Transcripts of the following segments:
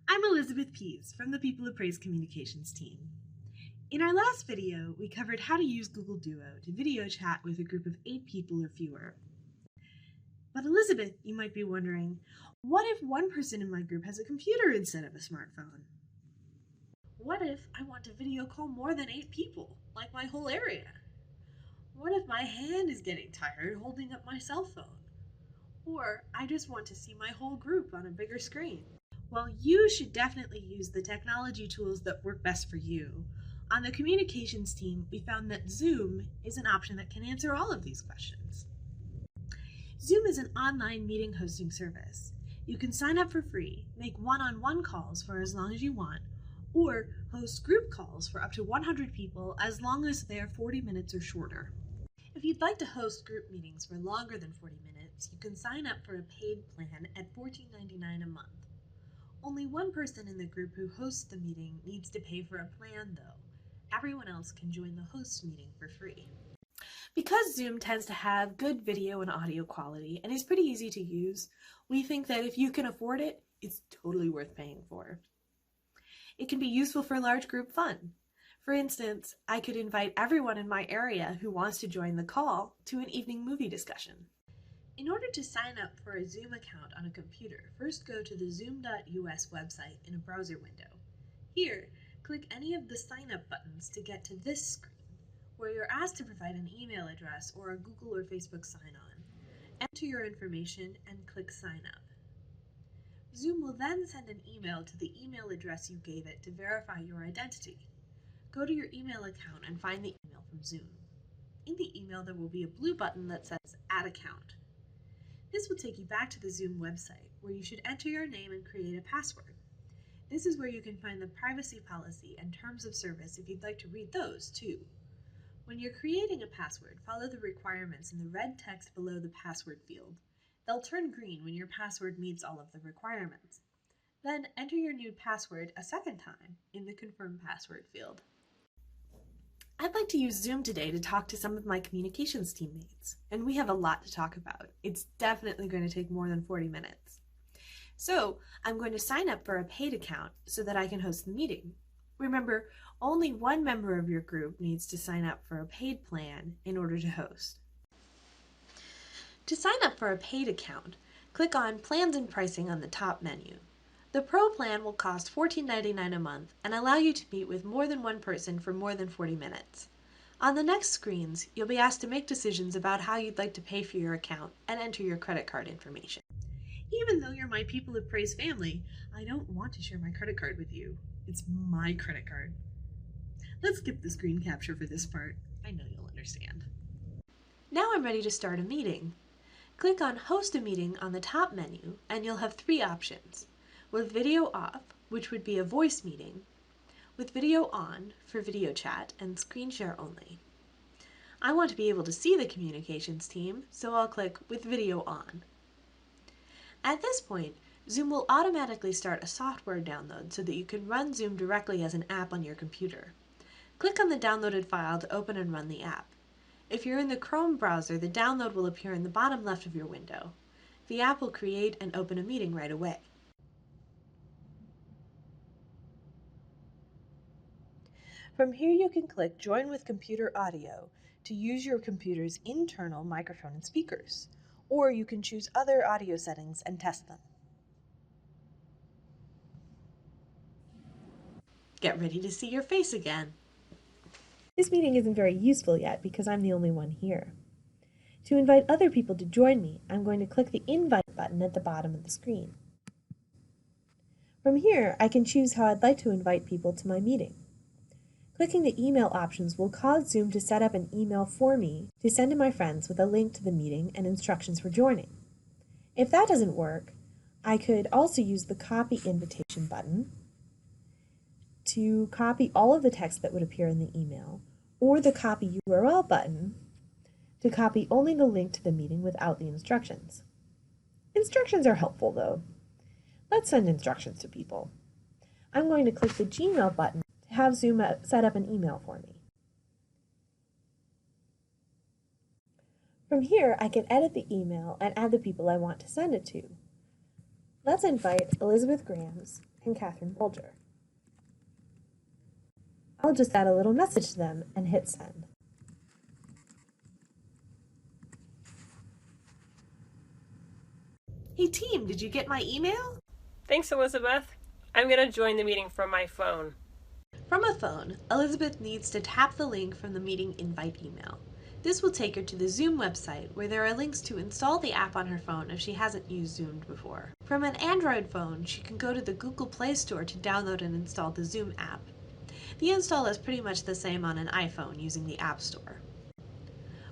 I'm Elizabeth Pease from the People of Praise Communications team. In our last video, we covered how to use Google Duo to video chat with a group of 8 people or fewer. But Elizabeth, you might be wondering, what if one person in my group has a computer instead of a smartphone? What if I want to video call more than 8 people, like my whole area? What if my hand is getting tired holding up my cell phone? Or I just want to see my whole group on a bigger screen? Well, you should definitely use the technology tools that work best for you. On the communications team, we found that Zoom is an option that can answer all of these questions. Zoom is an online meeting hosting service. You can sign up for free, make one-on-one calls for as long as you want, or host group calls for up to 100 people as long as they are 40 minutes or shorter. If you'd like to host group meetings for longer than 40 minutes, you can sign up for a paid plan at $14.99 a month. Only one person in the group who hosts the meeting needs to pay for a plan, though. Everyone else can join the host meeting for free. Because Zoom tends to have good video and audio quality and is pretty easy to use, we think that if you can afford it, it's totally worth paying for. It can be useful for large group fun. For instance, I could invite everyone in my area who wants to join the call to an evening movie discussion. In order to sign up for a Zoom account on a computer, first go to the zoom.us website in a browser window. Here, click any of the sign up buttons to get to this screen, where you're asked to provide an email address or a Google or Facebook sign-on. Enter your information and click Sign Up. Zoom will then send an email to the email address you gave it to verify your identity. Go to your email account and find the email from Zoom. In the email, there will be a blue button that says Add Account. This will take you back to the Zoom website, where you should enter your name and create a password. This is where you can find the privacy policy and terms of service if you'd like to read those, too. When you're creating a password, follow the requirements in the red text below the password field. They'll turn green when your password meets all of the requirements. Then enter your new password a second time in the Confirm Password field. I'd like to use Zoom today to talk to some of my communications teammates, and we have a lot to talk about. It's definitely going to take more than 40 minutes. So I'm going to sign up for a paid account so that I can host the meeting. Remember, only one member of your group needs to sign up for a paid plan in order to host. To sign up for a paid account, click on Plans and Pricing on the top menu. The Pro plan will cost $14.99 a month and allow you to meet with more than one person for more than 40 minutes. On the next screens, you'll be asked to make decisions about how you'd like to pay for your account and enter your credit card information. Even though you're my People of Praise family, I don't want to share my credit card with you. It's my credit card. Let's skip the screen capture for this part. I know you'll understand. Now I'm ready to start a meeting. Click on Host a Meeting on the top menu and you'll have 3 options. With video off, which would be a voice meeting, with video on for video chat and screen share only. I want to be able to see the communications team, so I'll click with video on. At this point, Zoom will automatically start a software download so that you can run Zoom directly as an app on your computer. Click on the downloaded file to open and run the app. If you're in the Chrome browser, the download will appear in the bottom left of your window. The app will create and open a meeting right away. From here you can click Join with Computer Audio to use your computer's internal microphone and speakers, or you can choose other audio settings and test them. Get ready to see your face again. This meeting isn't very useful yet because I'm the only one here. To invite other people to join me, I'm going to click the Invite button at the bottom of the screen. From here, I can choose how I'd like to invite people to my meeting. Clicking the email options will cause Zoom to set up an email for me to send to my friends with a link to the meeting and instructions for joining. If that doesn't work, I could also use the Copy Invitation button to copy all of the text that would appear in the email, or the Copy URL button to copy only the link to the meeting without the instructions. Instructions are helpful though. Let's send instructions to people. I'm going to click the Gmail button to have Zoom set up an email for me. From here, I can edit the email and add the people I want to send it to. Let's invite Elizabeth Grams and Catherine Bolger. I'll just add a little message to them and hit send. Hey team, did you get my email? Thanks, Elizabeth. I'm going to join the meeting from my phone. From a phone, Elizabeth needs to tap the link from the meeting invite email. This will take her to the Zoom website where there are links to install the app on her phone if she hasn't used Zoom before. From an Android phone, she can go to the Google Play Store to download and install the Zoom app. The install is pretty much the same on an iPhone using the App Store.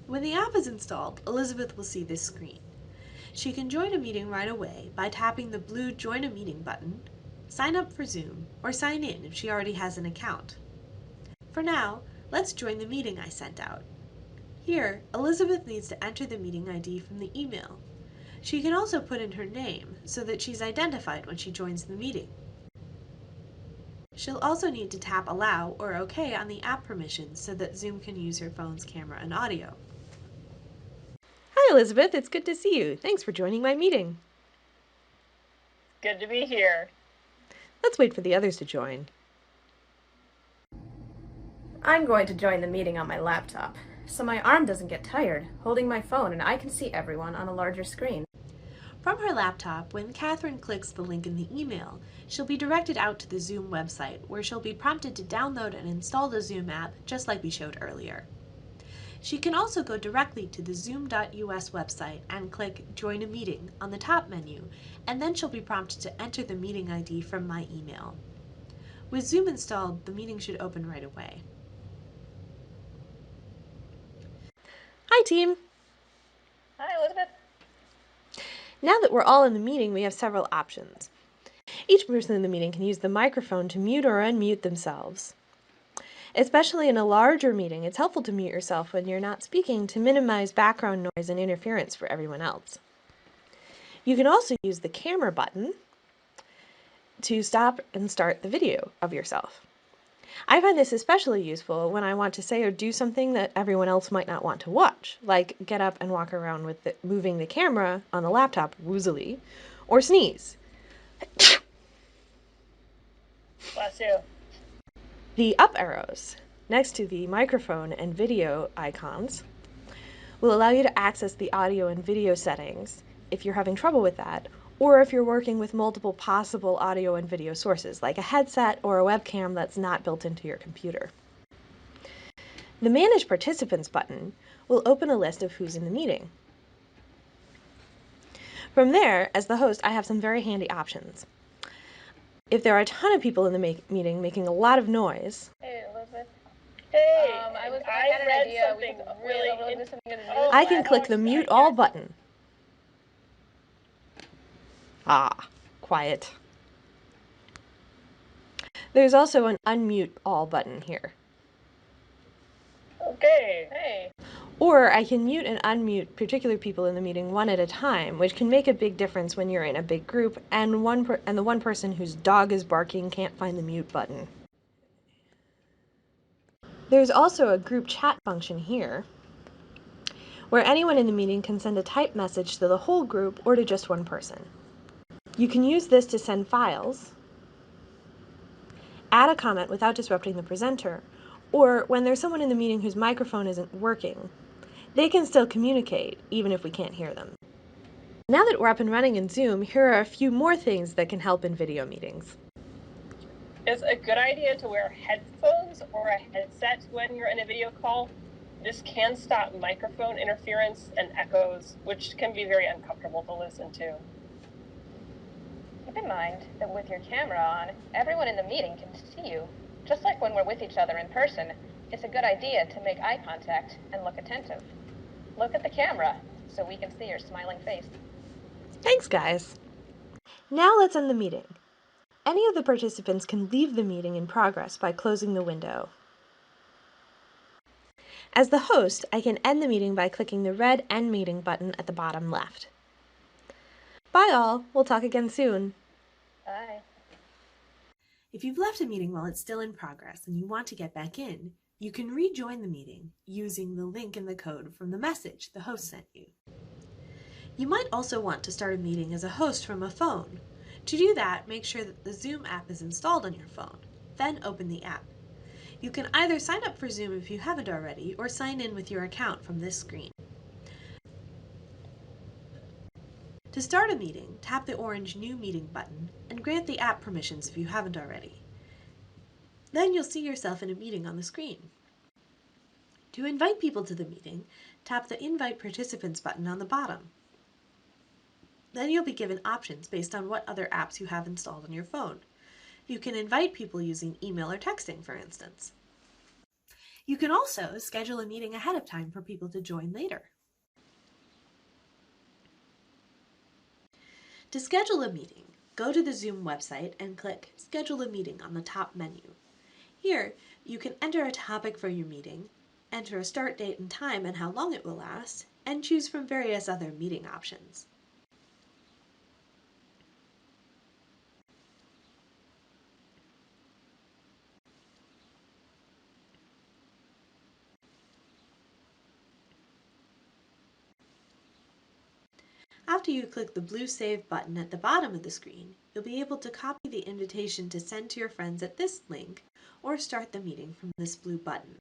When the app is installed, Elizabeth will see this screen. She can join a meeting right away by tapping the blue Join a Meeting button, sign up for Zoom, or sign in if she already has an account. For now, let's join the meeting I sent out. Here, Elizabeth needs to enter the meeting ID from the email. She can also put in her name so that she's identified when she joins the meeting. She'll also need to tap Allow or OK on the app permissions so that Zoom can use her phone's camera and audio. Hi Elizabeth, it's good to see you. Thanks for joining my meeting. Good to be here. Let's wait for the others to join. I'm going to join the meeting on my laptop, so my arm doesn't get tired holding my phone and I can see everyone on a larger screen. From her laptop, when Catherine clicks the link in the email, she'll be directed out to the Zoom website where she'll be prompted to download and install the Zoom app just like we showed earlier. She can also go directly to the zoom.us website and click Join a Meeting on the top menu, and then she'll be prompted to enter the meeting ID from my email. With Zoom installed, the meeting should open right away. Hi team! Hi, Elizabeth. Now that we're all in the meeting, we have several options. Each person in the meeting can use the microphone to mute or unmute themselves. Especially in a larger meeting, it's helpful to mute yourself when you're not speaking to minimize background noise and interference for everyone else. You can also use the camera button to stop and start the video of yourself. I find this especially useful when I want to say or do something that everyone else might not want to watch, like get up and walk around with moving the camera on the laptop woozily, or sneeze. Bless you. The up arrows next to the microphone and video icons will allow you to access the audio and video settings if you're having trouble with that, or if you're working with multiple possible audio and video sources, like a headset or a webcam that's not built into your computer. The Manage Participants button will open a list of who's in the meeting. From there, as the host, I have some very handy options. If there are a ton of people in the meeting making a lot of noise, Hey, Elizabeth. Hey, I I had an read idea. something really I can click the Mute All button. Ah, quiet. There's also an Unmute All button here. Okay. Hey. Or I can mute and unmute particular people in the meeting one at a time, which can make a big difference when you're in a big group and the one person whose dog is barking can't find the mute button. There's also a group chat function here, where anyone in the meeting can send a typed message to the whole group or to just one person. You can use this to send files, add a comment without disrupting the presenter, or when there's someone in the meeting whose microphone isn't working, they can still communicate, even if we can't hear them. Now that we're up and running in Zoom, here are a few more things that can help in video meetings. It's a good idea to wear headphones or a headset when you're in a video call. This can stop microphone interference and echoes, which can be very uncomfortable to listen to. Keep in mind that with your camera on, everyone in the meeting can see you. Just like when we're with each other in person, it's a good idea to make eye contact and look attentive. Look at the camera so we can see your smiling face. Thanks, guys. Now let's end the meeting. Any of the participants can leave the meeting in progress by closing the window. As the host, I can end the meeting by clicking the red End Meeting button at the bottom left. Bye all, we'll talk again soon. Bye. If you've left a meeting while it's still in progress and you want to get back in, you can rejoin the meeting using the link in the code from the message the host sent you. You might also want to start a meeting as a host from a phone. To do that, make sure that the Zoom app is installed on your phone. Then open the app. You can either sign up for Zoom if you haven't already, or sign in with your account from this screen. To start a meeting, tap the orange New Meeting button and grant the app permissions if you haven't already. Then you'll see yourself in a meeting on the screen. To invite people to the meeting, tap the Invite Participants button on the bottom. Then you'll be given options based on what other apps you have installed on your phone. You can invite people using email or texting, for instance. You can also schedule a meeting ahead of time for people to join later. To schedule a meeting, go to the Zoom website and click Schedule a Meeting on the top menu. Here, you can enter a topic for your meeting, enter a start date and time and how long it will last, and choose from various other meeting options. After you click the blue Save button at the bottom of the screen, you'll be able to copy the invitation to send to your friends at this link, or start the meeting from this blue button.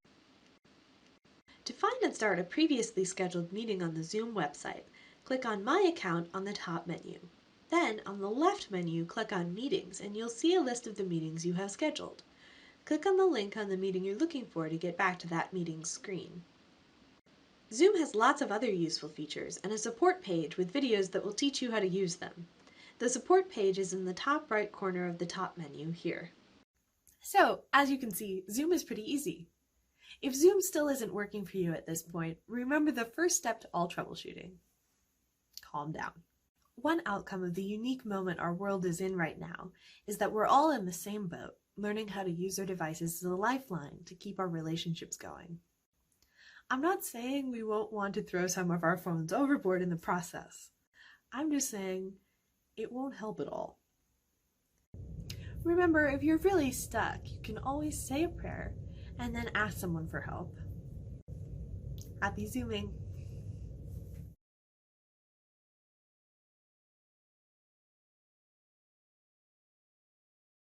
To find and start a previously scheduled meeting on the Zoom website, click on My Account on the top menu. Then, on the left menu, click on Meetings, and you'll see a list of the meetings you have scheduled. Click on the link on the meeting you're looking for to get back to that meeting's screen. Zoom has lots of other useful features and a support page with videos that will teach you how to use them. The support page is in the top right corner of the top menu here. So, as you can see, Zoom is pretty easy. If Zoom still isn't working for you at this point, remember the first step to all troubleshooting. Calm down. One outcome of the unique moment our world is in right now is that we're all in the same boat, learning how to use our devices as a lifeline to keep our relationships going. I'm not saying we won't want to throw some of our phones overboard in the process. I'm just saying it won't help at all. Remember, if you're really stuck, you can always say a prayer and then ask someone for help. Happy Zooming!